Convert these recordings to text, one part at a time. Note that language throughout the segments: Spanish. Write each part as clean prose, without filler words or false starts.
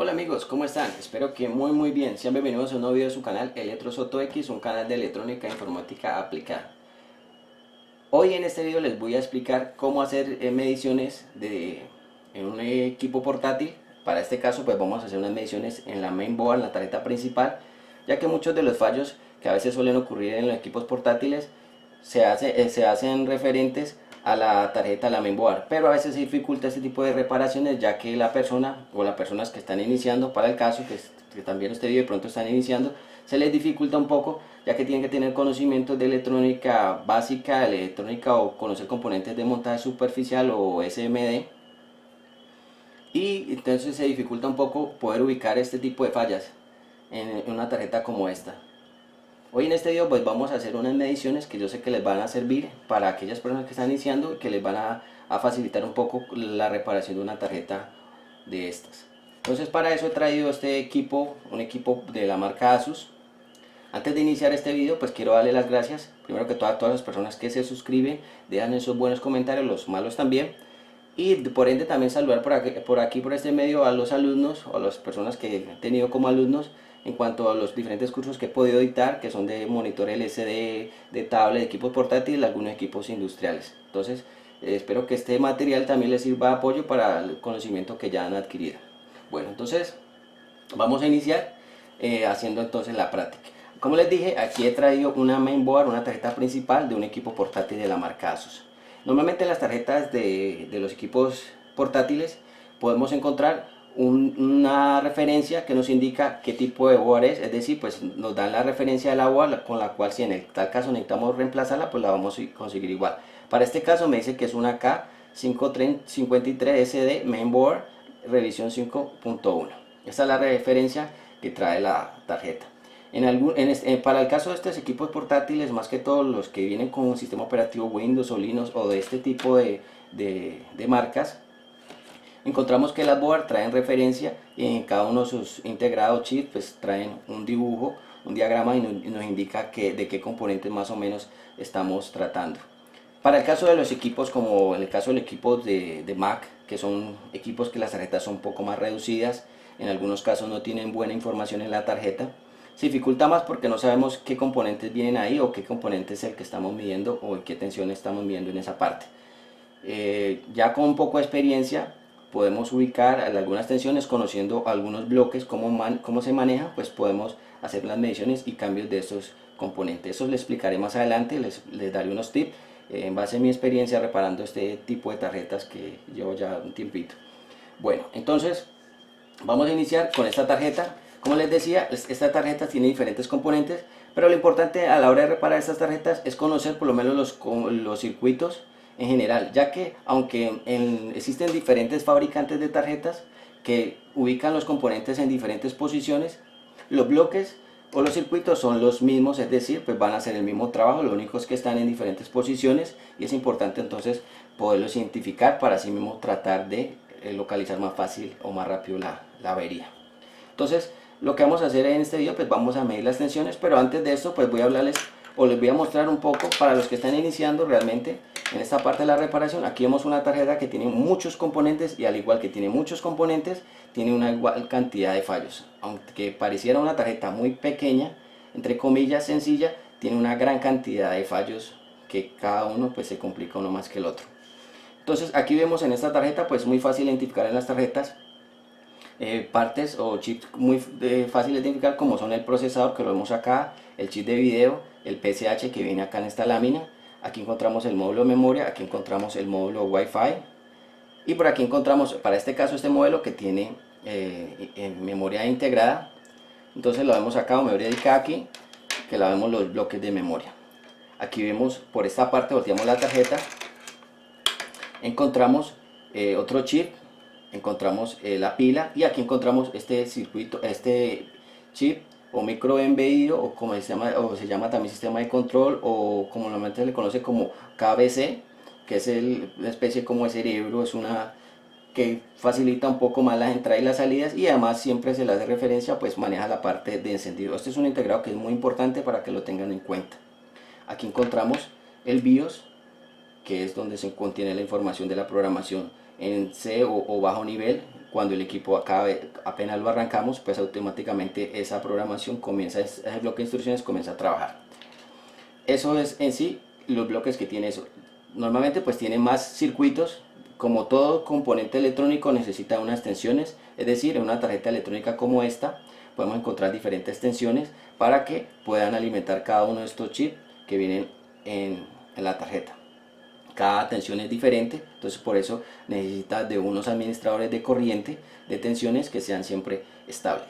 Hola amigos, ¿cómo están? Espero que muy bien. Sean bienvenidos a un nuevo video de su canal Electrosoto X, un canal de electrónica e informática aplicada. Hoy en este video les voy a explicar cómo hacer mediciones en un equipo portátil. Para este caso pues vamos a hacer unas mediciones en la mainboard, en la tarjeta principal, ya que muchos de los fallos que a veces suelen ocurrir en los equipos portátiles se hacen referentes a la tarjeta, a la mainboard, pero a veces se dificulta este tipo de reparaciones, ya que la persona o las personas que están iniciando, para el caso que también este video de pronto están iniciando, se les dificulta un poco, ya que tienen que tener conocimientos de electrónica básica, electrónica o conocer componentes de montaje superficial o SMD, y entonces se dificulta un poco poder ubicar este tipo de fallas en una tarjeta como esta. Hoy en este video pues vamos a hacer unas mediciones que yo sé que les van a servir para aquellas personas que están iniciando y que les van a facilitar un poco la reparación de una tarjeta de estas. Entonces para eso he traído este equipo, un equipo de la marca Asus. Antes de iniciar este video pues quiero darle las gracias primero que todo a todas las personas que se suscriben, dejan esos buenos comentarios, los malos también. Y por ende también saludar por este medio a los alumnos o a las personas que he tenido como alumnos en cuanto a los diferentes cursos que he podido dictar, que son de monitor LCD, de tablet, de equipos portátiles, algunos equipos industriales. Entonces espero que este material también les sirva de apoyo para el conocimiento que ya han adquirido. Bueno, entonces vamos a iniciar haciendo entonces la práctica. Como les dije, aquí he traído una mainboard, una tarjeta principal de un equipo portátil de la marca Asus. Normalmente en las tarjetas de los equipos portátiles podemos encontrar una referencia que nos indica qué tipo de board es decir, pues nos dan la referencia de la board con la cual si en tal caso necesitamos reemplazarla, pues la vamos a conseguir igual. Para este caso me dice que es una K553SD Mainboard revisión 5.1. Esta es la referencia que trae la tarjeta. Para el caso de estos equipos portátiles, más que todos los que vienen con un sistema operativo Windows o Linux o de este tipo de marcas, encontramos que las board traen referencia y en cada uno de sus integrados chips pues traen un dibujo, un diagrama y nos indica de qué componentes más o menos estamos tratando. Para el caso de los equipos, como en el caso de los equipos de Mac, que son equipos que las tarjetas son un poco más reducidas, en algunos casos no tienen buena información en la tarjeta, se dificulta más porque no sabemos qué componentes vienen ahí o qué componente es el que estamos midiendo o en qué tensión estamos midiendo en esa parte. Ya con un poco de experiencia podemos ubicar algunas tensiones, conociendo algunos bloques, cómo se maneja, pues podemos hacer las mediciones y cambios de estos componentes. Eso les explicaré más adelante, les daré unos tips en base a mi experiencia reparando este tipo de tarjetas que llevo ya un tiempito. Bueno, entonces vamos a iniciar con esta tarjeta. Como les decía, esta tarjeta tiene diferentes componentes, pero lo importante a la hora de reparar estas tarjetas es conocer por lo menos los circuitos en general, ya que aunque existen diferentes fabricantes de tarjetas que ubican los componentes en diferentes posiciones, los bloques o los circuitos son los mismos, es decir, pues van a hacer el mismo trabajo, lo único es que están en diferentes posiciones y es importante entonces poderlos identificar para así mismo tratar de localizar más fácil o más rápido la avería. Entonces lo que vamos a hacer en este video, pues vamos a medir las tensiones, pero antes de esto pues voy a hablarles o les voy a mostrar un poco para los que están iniciando realmente en esta parte de la reparación. Aquí vemos una tarjeta que tiene muchos componentes y al igual que tiene muchos componentes, tiene una igual cantidad de fallos. Aunque pareciera una tarjeta muy pequeña, entre comillas sencilla, tiene una gran cantidad de fallos que cada uno pues se complica uno más que el otro. Entonces aquí vemos en esta tarjeta, pues muy fácil identificar en las tarjetas partes o chips muy fáciles de identificar, como son el procesador, que lo vemos acá, el chip de video, el PCH que viene acá en esta lámina. Aquí encontramos el módulo de memoria, aquí encontramos el módulo Wi-Fi y por aquí encontramos, para este caso, este modelo que tiene memoria integrada. Entonces lo vemos acá, o memoria dedicada aquí, que la vemos los bloques de memoria. Aquí vemos por esta parte, volteamos la tarjeta, encontramos otro chip, encontramos la pila y aquí encontramos este circuito, este chip o micro embebido, o como se llama también sistema de control, o como normalmente se le conoce como KBC, que es una especie como de cerebro, es una que facilita un poco más las entradas y las salidas, y además siempre se le hace referencia, pues maneja la parte de encendido. Este es un integrado que es muy importante para que lo tengan en cuenta. Aquí encontramos el BIOS, que es donde se contiene la información de la programación en C o bajo nivel, cuando el equipo acabe, apenas lo arrancamos, pues automáticamente esa programación comienza, ese bloque de instrucciones comienza a trabajar. Eso es en sí los bloques que tiene eso. Normalmente pues tiene más circuitos. Como todo componente electrónico necesita unas tensiones, es decir, en una tarjeta electrónica como esta podemos encontrar diferentes tensiones para que puedan alimentar cada uno de estos chips que vienen en la tarjeta. Cada tensión es diferente, entonces por eso necesita de unos administradores de corriente de tensiones que sean siempre estables.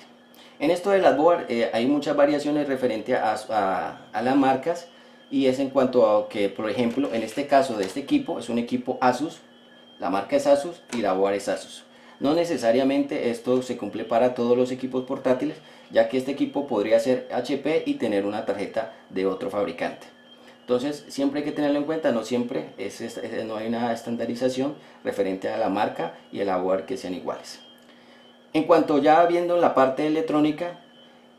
En esto de las board hay muchas variaciones referente a las marcas, y es en cuanto a que, por ejemplo, en este caso de este equipo es un equipo Asus, la marca es Asus y la board es Asus. No necesariamente esto se cumple para todos los equipos portátiles, ya que este equipo podría ser HP y tener una tarjeta de otro fabricante. Entonces siempre hay que tenerlo en cuenta, no siempre no hay una estandarización referente a la marca y a la board que sean iguales. En cuanto ya viendo la parte electrónica,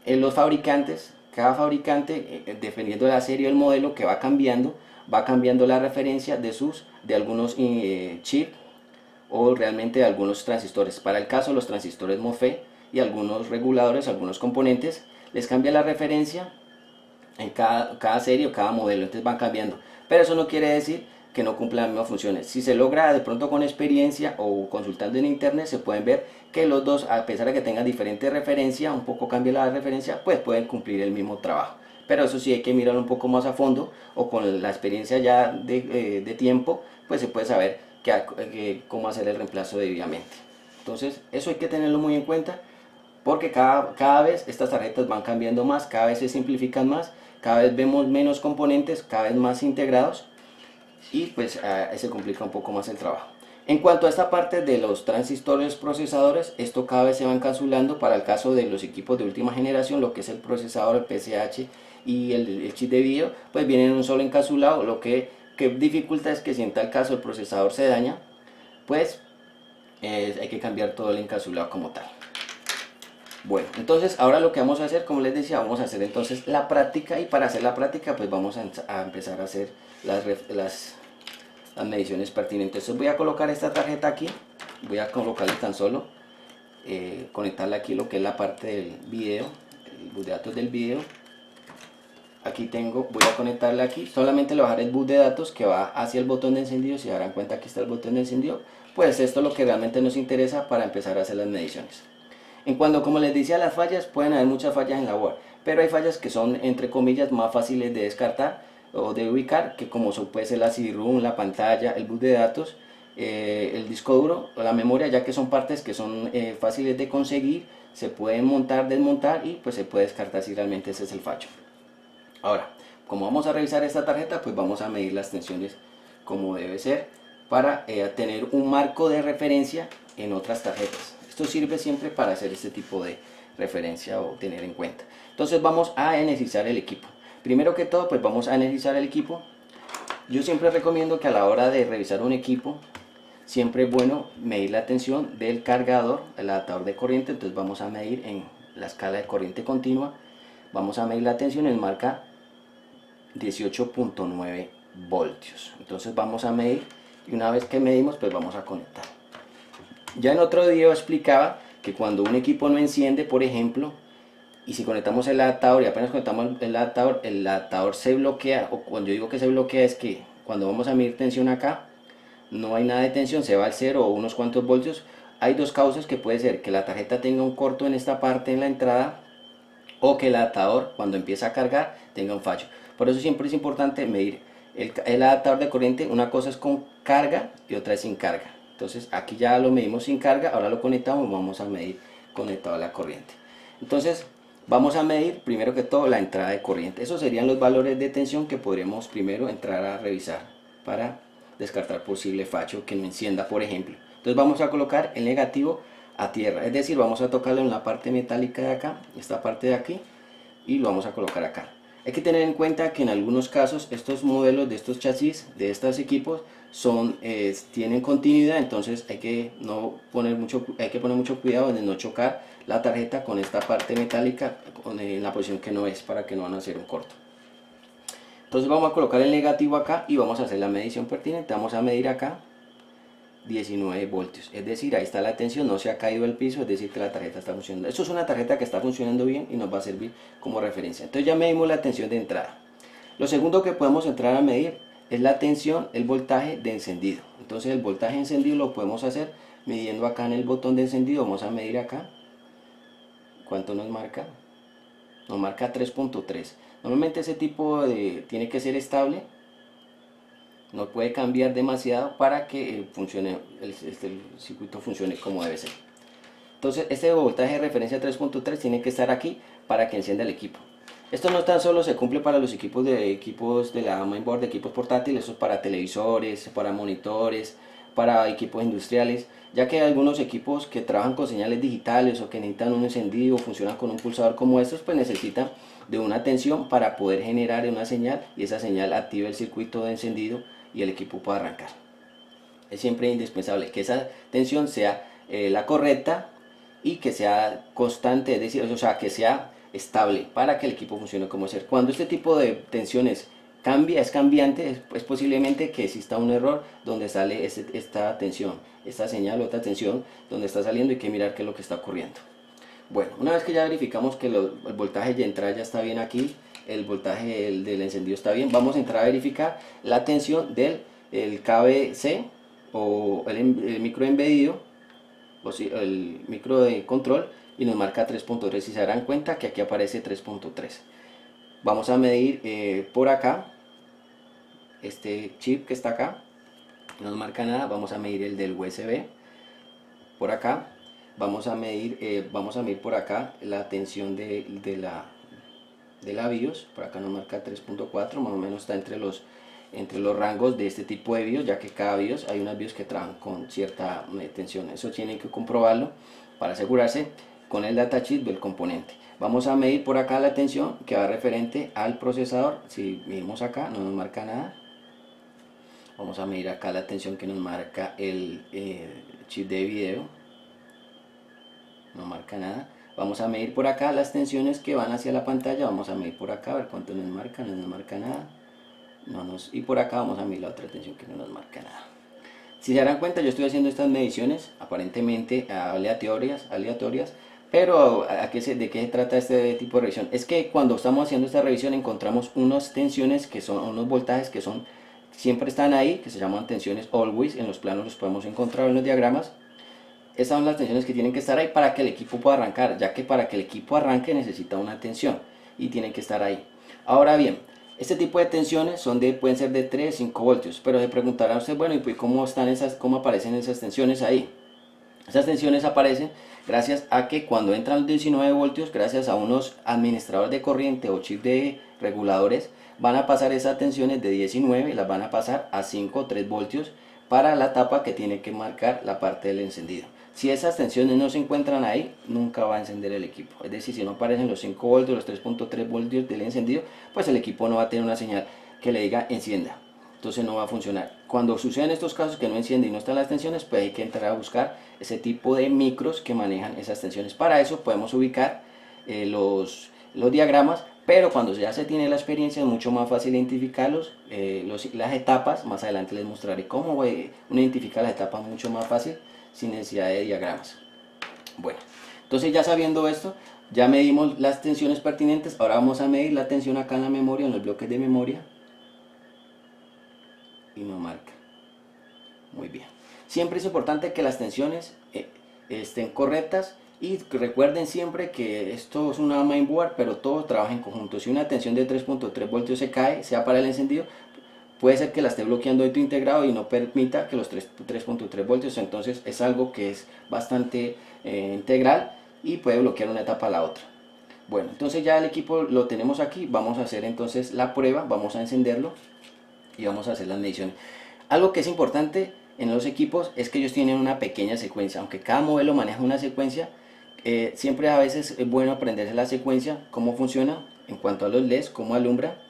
los fabricantes, cada fabricante, dependiendo de la serie o el modelo que va cambiando la referencia de algunos chips o realmente de algunos transistores. Para el caso de los transistores MOSFET y algunos reguladores, algunos componentes, les cambia la referencia en cada serie o cada modelo, entonces van cambiando. Pero eso no quiere decir que no cumplan las mismas funciones. Si se logra de pronto con experiencia o consultando en internet, se pueden ver que los dos, a pesar de que tengan diferente referencia, un poco cambia la referencia, pues pueden cumplir el mismo trabajo. Pero eso sí hay que mirarlo un poco más a fondo, o con la experiencia ya de tiempo, pues se puede saber cómo hacer el reemplazo debidamente. Entonces eso hay que tenerlo muy en cuenta, porque cada vez estas tarjetas van cambiando más, cada vez se simplifican más, cada vez vemos menos componentes, cada vez más integrados, y pues se complica un poco más el trabajo. En cuanto a esta parte de los transistores procesadores, esto cada vez se va encapsulando. Para el caso de los equipos de última generación, lo que es el procesador, el PCH y el chip de video, pues vienen en un solo encapsulado, lo que dificulta es que si en tal caso el procesador se daña, pues hay que cambiar todo el encapsulado como tal. Bueno, entonces ahora lo que vamos a hacer, como les decía, vamos a hacer entonces la práctica, y para hacer la práctica pues vamos a empezar a hacer las mediciones pertinentes. Entonces voy a colocar esta tarjeta aquí, voy a colocarle tan solo, conectarle aquí lo que es la parte del video, el bus de datos del video. Aquí voy a conectarle aquí, solamente le voy a dejar el bus de datos que va hacia el botón de encendido. Si se darán cuenta, aquí está el botón de encendido. Pues esto es lo que realmente nos interesa para empezar a hacer las mediciones. En cuanto, como les decía, las fallas, pueden haber muchas fallas en la board, pero hay fallas que son, entre comillas, más fáciles de descartar o de ubicar, que como puede ser la CD-ROM, la pantalla, el bus de datos, el disco duro o la memoria, ya que son partes que son fáciles de conseguir, se pueden montar, desmontar, y pues se puede descartar si realmente ese es el fallo. Ahora, como vamos a revisar esta tarjeta, pues vamos a medir las tensiones como debe ser, para tener un marco de referencia en otras tarjetas. Esto sirve siempre para hacer este tipo de referencia o tener en cuenta. Entonces vamos a energizar el equipo. Primero que todo, pues vamos a energizar el equipo. Yo siempre recomiendo que a la hora de revisar un equipo, siempre es bueno medir la tensión del cargador, el adaptador de corriente. Entonces vamos a medir en la escala de corriente continua, vamos a medir la tensión en marca 18.9 voltios. Entonces vamos a medir, y una vez que medimos, pues vamos a conectar. Ya en otro video explicaba que cuando un equipo no enciende, por ejemplo, y si conectamos el adaptador y apenas conectamos el adaptador se bloquea, o cuando yo digo que se bloquea es que cuando vamos a medir tensión acá, no hay nada de tensión, se va al 0 o unos cuantos voltios. Hay dos causas, que puede ser que la tarjeta tenga un corto en esta parte, en la entrada, o que el adaptador cuando empieza a cargar tenga un fallo. Por eso siempre es importante medir el adaptador de corriente. Una cosa es con carga y otra es sin carga. Entonces aquí ya lo medimos sin carga, ahora lo conectamos y vamos a medir conectado a la corriente. Entonces vamos a medir primero que todo la entrada de corriente. Esos serían los valores de tensión que podremos primero entrar a revisar para descartar posible fallo que no encienda, por ejemplo. Entonces vamos a colocar el negativo a tierra, es decir, vamos a tocarlo en la parte metálica de acá, esta parte de aquí, y lo vamos a colocar acá. Hay que tener en cuenta que en algunos casos estos modelos de estos chasis, de estos equipos, tienen continuidad, entonces hay que poner mucho cuidado de no chocar la tarjeta con esta parte metálica en la posición que no es, para que no van a hacer un corto. Entonces vamos a colocar el negativo acá y vamos a hacer la medición pertinente. Vamos a medir acá 19 voltios, es decir, ahí está la tensión, no se ha caído al piso, es decir que la tarjeta está funcionando. Esto es una tarjeta que está funcionando bien y nos va a servir como referencia. Entonces ya medimos la tensión de entrada. Lo segundo que podemos entrar a medir es la tensión, el voltaje de encendido. Entonces el voltaje encendido lo podemos hacer midiendo acá en el botón de encendido. Vamos a medir acá. ¿Cuánto nos marca? Nos marca 3.3. Normalmente ese tipo tiene que ser estable. No puede cambiar demasiado para que funcione, el circuito funcione como debe ser. Entonces este voltaje de referencia 3.3 tiene que estar aquí para que encienda el equipo. Esto no tan solo se cumple para los equipos de la mainboard, de equipos portátiles, eso es para televisores, para monitores, para equipos industriales, ya que hay algunos equipos que trabajan con señales digitales o que necesitan un encendido o funcionan con un pulsador como estos, pues necesitan de una tensión para poder generar una señal y esa señal active el circuito de encendido y el equipo pueda arrancar. Es siempre indispensable que esa tensión sea la correcta y que sea constante, es decir, o sea, que sea estable para que el equipo funcione como ser. Cuando este tipo de tensiones cambia, es cambiante, es posiblemente que exista un error donde sale esta tensión, esta señal o esta tensión donde está saliendo y hay que mirar qué es lo que está ocurriendo. Bueno, una vez que ya verificamos que el voltaje de entrada ya está bien aquí, el voltaje del encendido está bien, vamos a entrar a verificar la tensión del KBC o el micro embedido, o si, el micro de control, y nos marca 3.3. Si se darán cuenta que aquí aparece 3.3. Vamos a medir por acá este chip que está acá, no nos marca nada. Vamos a medir el del USB por acá. Vamos a medir por acá la tensión de la BIOS. Por acá nos marca 3.4, más o menos está entre los rangos de este tipo de BIOS, ya que cada BIOS hay unas BIOS que trabajan con cierta tensión. Eso tienen que comprobarlo para asegurarse con el datasheet del componente. Vamos a medir por acá la tensión que va referente al procesador. Si medimos acá no nos marca nada. Vamos a medir acá la tensión que nos marca el chip de video. No marca nada. Vamos a medir por acá las tensiones que van hacia la pantalla. Vamos a medir por acá a ver cuánto nos marca. No nos marca nada. Y por acá vamos a medir la otra tensión que no nos marca nada. Si se darán cuenta, yo estoy haciendo estas mediciones aparentemente aleatorias, pero ¿de qué se trata este tipo de revisión? Es que cuando estamos haciendo esta revisión encontramos unas tensiones que son, unos voltajes que son, siempre están ahí, que se llaman tensiones always. En los planos los podemos encontrar en los diagramas. Estas son las tensiones que tienen que estar ahí para que el equipo pueda arrancar, ya que para que el equipo arranque necesita una tensión y tienen que estar ahí. Ahora bien, este tipo de tensiones pueden ser de 3, 5 voltios, pero se preguntará usted, bueno, ¿y pues cómo aparecen esas tensiones ahí? Esas tensiones aparecen gracias a que cuando entran los 19 voltios, gracias a unos administradores de corriente o chip de reguladores, van a pasar esas tensiones de 19 y las van a pasar a 5 o 3 voltios para la tapa que tiene que marcar la parte del encendido. Si esas tensiones no se encuentran ahí, nunca va a encender el equipo. Es decir, si no aparecen los 5 voltios, los 3.3 voltios del encendido, pues el equipo no va a tener una señal que le diga encienda. Entonces no va a funcionar. Cuando suceden estos casos que no enciende y no están las tensiones, pues hay que entrar a buscar ese tipo de micros que manejan esas tensiones. Para eso podemos ubicar los diagramas, pero cuando ya se tiene la experiencia es mucho más fácil identificarlos, las etapas. Más adelante les mostraré cómo uno identifica las etapas mucho más fácil sin necesidad de diagramas. Bueno, entonces ya sabiendo esto, ya medimos las tensiones pertinentes. Ahora vamos a medir la tensión acá en la memoria, en los bloques de memoria, y nos marca. Muy bien. Siempre es importante que las tensiones estén correctas, y recuerden siempre que esto es una mainboard, pero todo trabaja en conjunto. Si una tensión de 3.3 voltios se cae, sea para el encendido, puede ser que la esté bloqueando esto integrado y no permita que los 3.3 voltios, entonces es algo que es bastante integral y puede bloquear una etapa a la otra. Bueno, entonces ya el equipo lo tenemos aquí. Vamos a hacer entonces la prueba, vamos a encenderlo y vamos a hacer las mediciones. Algo que es importante en los equipos es que ellos tienen una pequeña secuencia, aunque cada modelo maneja una secuencia. Siempre a veces es bueno aprenderse la secuencia, cómo funciona en cuanto a los LEDs, cómo alumbra,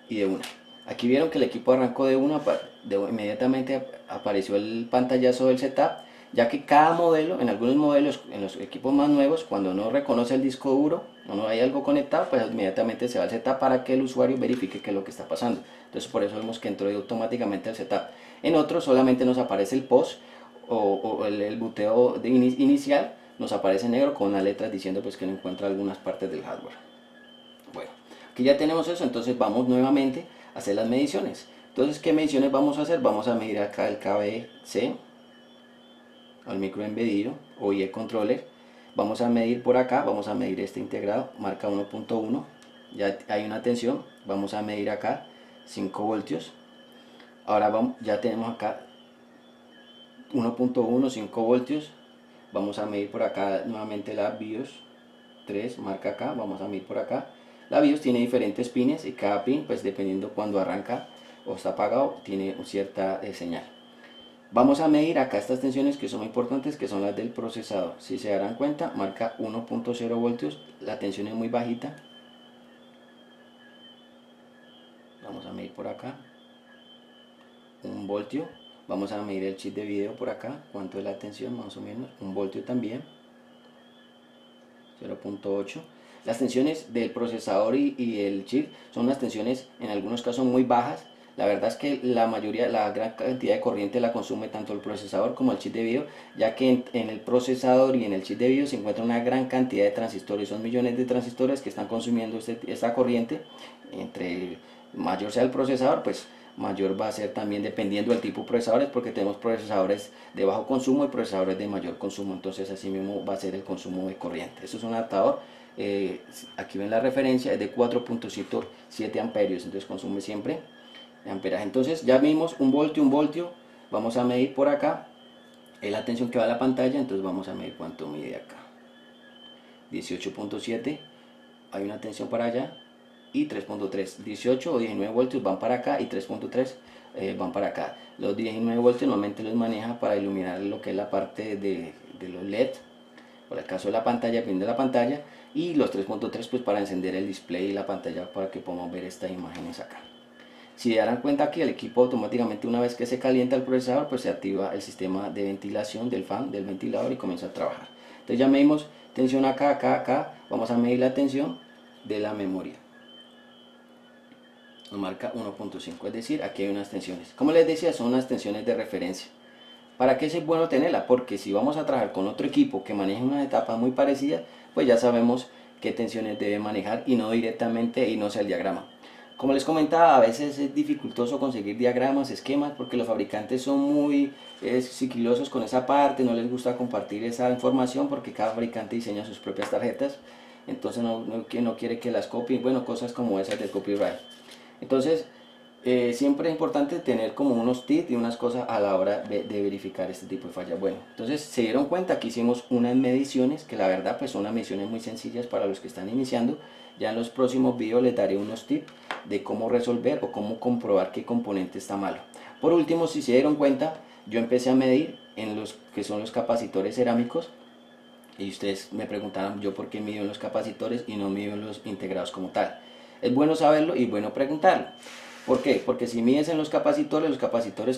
y de una. Aquí vieron que el equipo arrancó de una, inmediatamente apareció el pantallazo del setup, ya que cada modelo, en algunos modelos, en los equipos más nuevos, cuando no reconoce el disco duro o no hay algo conectado, pues inmediatamente se va al setup para que el usuario verifique qué es lo que está pasando. Entonces por eso vemos que entró automáticamente al setup. En otros solamente nos aparece el post o el boteo inicial, nos aparece en negro con unas letras diciendo pues que no encuentra algunas partes del hardware. Bueno, aquí ya tenemos eso, entonces vamos nuevamente a hacer las mediciones. Entonces, ¿qué mediciones vamos a hacer? Vamos a medir acá el KBC, al micro embedido o IE controller. Vamos a medir por acá, vamos a medir este integrado, marca 1.1, ya hay una tensión. Vamos a medir acá 5 voltios. Ahora vamos, ya tenemos acá 1.1, 5 voltios. Vamos a medir por acá nuevamente la BIOS 3, marca acá, vamos a medir por acá. La BIOS tiene diferentes pines y cada pin, pues dependiendo cuando arranca o está apagado, tiene cierta señal. Vamos a medir acá estas tensiones que son muy importantes, que son las del procesador. Si se darán cuenta, marca 1.0 voltios, la tensión es muy bajita. Vamos a medir por acá 1 voltio. Vamos a medir el chip de video por acá, cuánto es la tensión, más o menos 1 voltio también, 0.8. Las tensiones del procesador y el chip son unas tensiones en algunos casos muy bajas. La verdad es que la gran cantidad de corriente la consume tanto el procesador como el chip de video, ya que en el procesador y en el chip de video se encuentra una gran cantidad de transistores. Son millones de transistores que están consumiendo esta corriente. Entre mayor sea el procesador, pues mayor va a ser también dependiendo del tipo de procesadores, porque tenemos procesadores de bajo consumo y procesadores de mayor consumo. Entonces así mismo va a ser el consumo de corriente. Esto es un adaptador. Aquí ven la referencia, es de 4.7 amperios, entonces consume siempre amperaje. Entonces ya vimos 1 voltio. Vamos a medir por acá la tensión que va a la pantalla, entonces vamos a medir cuánto mide acá, 18.7, hay una tensión para allá, y 3.3, 18 o 19 voltios van para acá y 3.3 van para acá. Los 19 voltios normalmente los maneja para iluminar lo que es la parte de los LED, por el caso de la pantalla, el pin de la pantalla, y los 3.3 pues para encender el display y la pantalla para que podamos ver estas imágenes acá. Si se darán cuenta aquí, el equipo automáticamente, una vez que se calienta el procesador, pues se activa el sistema de ventilación del fan, del ventilador, y comienza a trabajar. Entonces ya medimos tensión acá, acá. Vamos a medir la tensión de la memoria. Nos marca 1.5, es decir, aquí hay unas tensiones. Como les decía, son unas tensiones de referencia. ¿Para qué es bueno tenerla? Porque si vamos a trabajar con otro equipo que maneje una etapa muy parecida, pues ya sabemos qué tensiones debe manejar y no directamente irnos al diagrama. Como les comentaba, a veces es dificultoso conseguir diagramas, esquemas, porque los fabricantes son muy sigilosos con esa parte, no les gusta compartir esa información porque cada fabricante diseña sus propias tarjetas, entonces no quiere que las copien, bueno, cosas como esas del copyright. Entonces, siempre es importante tener como unos tips y unas cosas a la hora de verificar este tipo de fallas. Bueno, entonces se dieron cuenta que hicimos unas mediciones que la verdad pues son unas mediciones muy sencillas para los que están iniciando. Ya en los próximos videos les daré unos tips de cómo resolver o cómo comprobar qué componente está malo. Por último, si se dieron cuenta, yo empecé a medir en los que son los capacitores cerámicos, y ustedes me preguntaron yo por qué mido en los capacitores y no mido en los integrados como tal. Es bueno saberlo y bueno preguntarlo. ¿Por qué? Porque si mides en los capacitores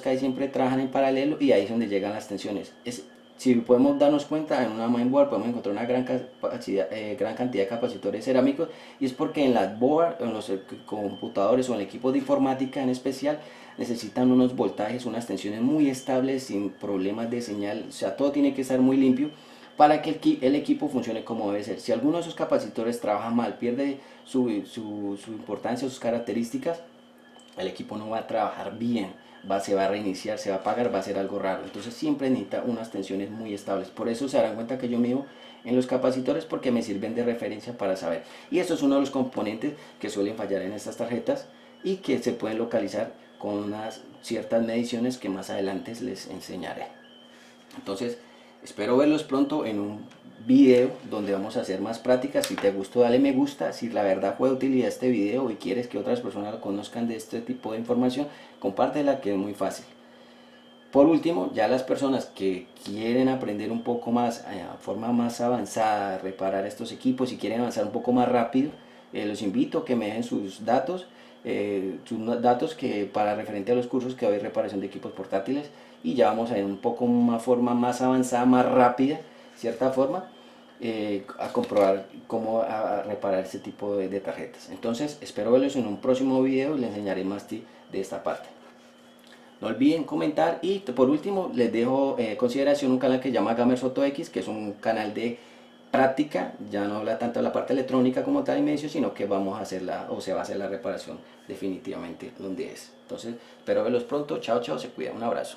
casi siempre trabajan en paralelo y ahí es donde llegan las tensiones. Si podemos darnos cuenta, en una mainboard podemos encontrar una gran cantidad de capacitores cerámicos, y es porque en las board, en los computadores o en equipos de informática en especial, necesitan unos voltajes, unas tensiones muy estables, sin problemas de señal, o sea, todo tiene que estar muy limpio para que el equipo funcione como debe ser. Si alguno de esos capacitores trabaja mal, pierde su importancia, sus características, el equipo no va a trabajar bien, se va a reiniciar, se va a apagar, va a ser algo raro. Entonces siempre necesita unas tensiones muy estables. Por eso se darán cuenta que yo mido en los capacitores, porque me sirven de referencia para saber. Y esto es uno de los componentes que suelen fallar en estas tarjetas y que se pueden localizar con unas ciertas mediciones que más adelante les enseñaré. Entonces espero verlos pronto en un video donde vamos a hacer más prácticas. Si te gustó, dale me gusta. Si la verdad fue de utilidad este video y quieres que otras personas lo conozcan de este tipo de información, compártela, que es muy fácil. Por último, ya las personas que quieren aprender un poco más, a forma más avanzada, a reparar estos equipos y quieren avanzar un poco más rápido, los invito a que me dejen sus datos que para referente a los cursos que doy reparación de equipos portátiles, y ya vamos a ir un poco una forma más avanzada, más rápida, cierta forma, a comprobar cómo a reparar este tipo de tarjetas. Entonces espero verlos en un próximo video y les enseñaré más de esta parte. No olviden comentar y por último les dejo consideración un canal que se llama Gamer Soto X, que es un canal de práctica, ya no habla tanto de la parte electrónica como tal inicio, sino que vamos a hacerla o se va a hacer la reparación definitivamente donde es. Entonces, espero verlos pronto, chao chao, se cuidan, un abrazo.